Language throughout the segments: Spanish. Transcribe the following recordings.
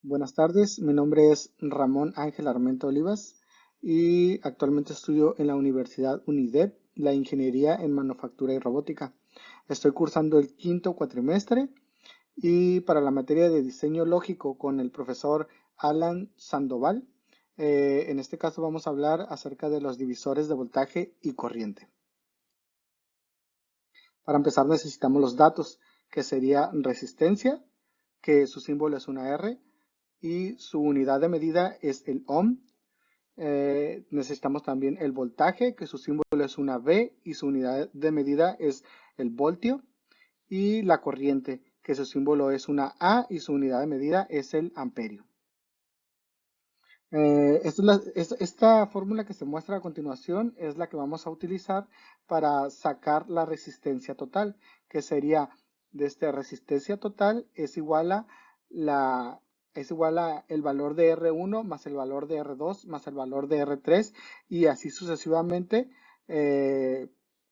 Buenas tardes, mi nombre es Ramón Ángel Armento Olivas y actualmente estudio en la Universidad UNIDEP la Ingeniería en Manufactura y Robótica. Estoy cursando el quinto cuatrimestre y para la materia de diseño lógico con el profesor Alan Sandoval. En este caso vamos a hablar acerca de los divisores de voltaje y corriente. Para empezar necesitamos los datos, que sería resistencia, que su símbolo es una R, y su unidad de medida es el ohm. Necesitamos también el voltaje, que su símbolo es una V y su unidad de medida es el voltio. Y la corriente, que su símbolo es una A y su unidad de medida es el amperio. Esta fórmula que se muestra a continuación es la que vamos a utilizar para sacar la resistencia total, que sería de esta resistencia total es igual a el valor de R1 más el valor de R2 más el valor de R3 y así sucesivamente,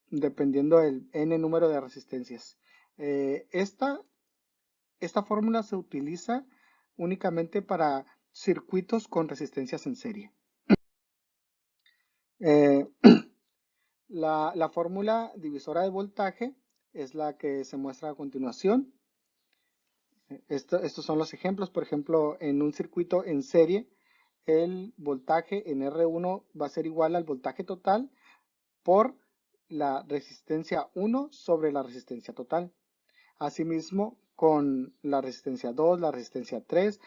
dependiendo del n número de resistencias. Esta fórmula se utiliza únicamente para circuitos con resistencias en serie. Eh, la fórmula divisora de voltaje es la que se muestra a continuación. Estos son los ejemplos. Por ejemplo, en un circuito en serie, el voltaje en R1 va a ser igual al voltaje total por la resistencia 1 sobre la resistencia total. Asimismo, con la resistencia 2, la resistencia 3,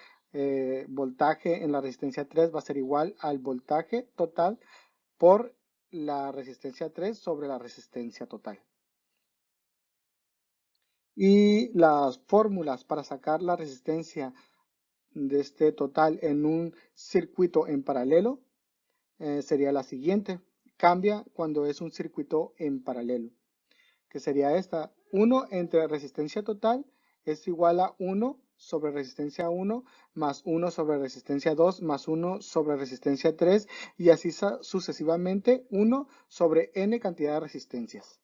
voltaje en la resistencia 3 va a ser igual al voltaje total por la resistencia 3 sobre la resistencia total. Y las fórmulas para sacar la resistencia de este total en un circuito en paralelo sería la siguiente. Cambia cuando es un circuito en paralelo, que sería esta. 1 entre resistencia total es igual a 1 sobre resistencia 1 más 1 sobre resistencia 2 más 1 sobre resistencia 3 y así sucesivamente 1 sobre n cantidad de resistencias.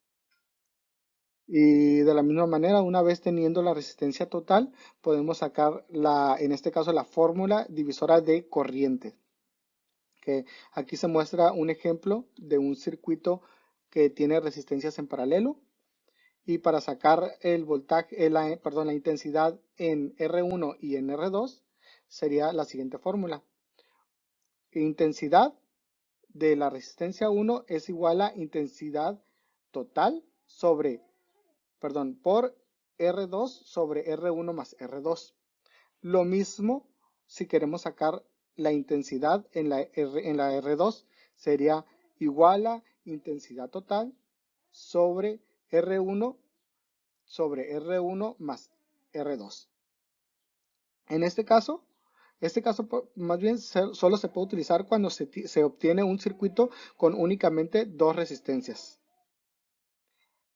Y de la misma manera, una vez teniendo la resistencia total, podemos sacar en este caso la fórmula divisora de corriente. Que aquí se muestra un ejemplo de un circuito que tiene resistencias en paralelo. Y para sacar el voltaje, la intensidad en R1 y en R2 sería la siguiente fórmula. Intensidad de la resistencia 1 es igual a intensidad total por R2 sobre R1 más R2. Lo mismo si queremos sacar la intensidad en la R2 sería igual a intensidad total sobre R1 más R2. En este caso más bien solo se puede utilizar cuando se obtiene un circuito con únicamente dos resistencias.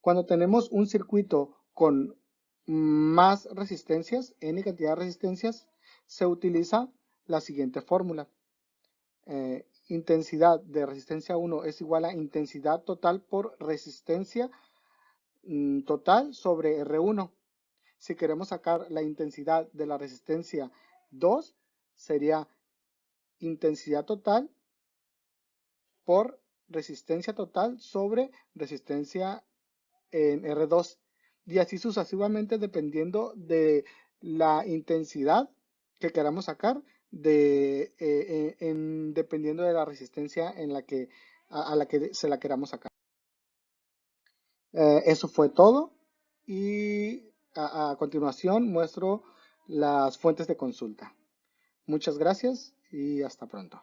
Cuando tenemos un circuito con más resistencias, n cantidad de resistencias, se utiliza la siguiente fórmula. Intensidad de resistencia 1 es igual a intensidad total por resistencia total sobre R1. Si queremos sacar la intensidad de la resistencia 2, sería intensidad total por resistencia total sobre resistencia en R2. Y así sucesivamente dependiendo de la intensidad que queramos sacar, dependiendo de la resistencia a la que se la queramos sacar. Eso fue todo y a continuación muestro las fuentes de consulta. Muchas gracias y hasta pronto.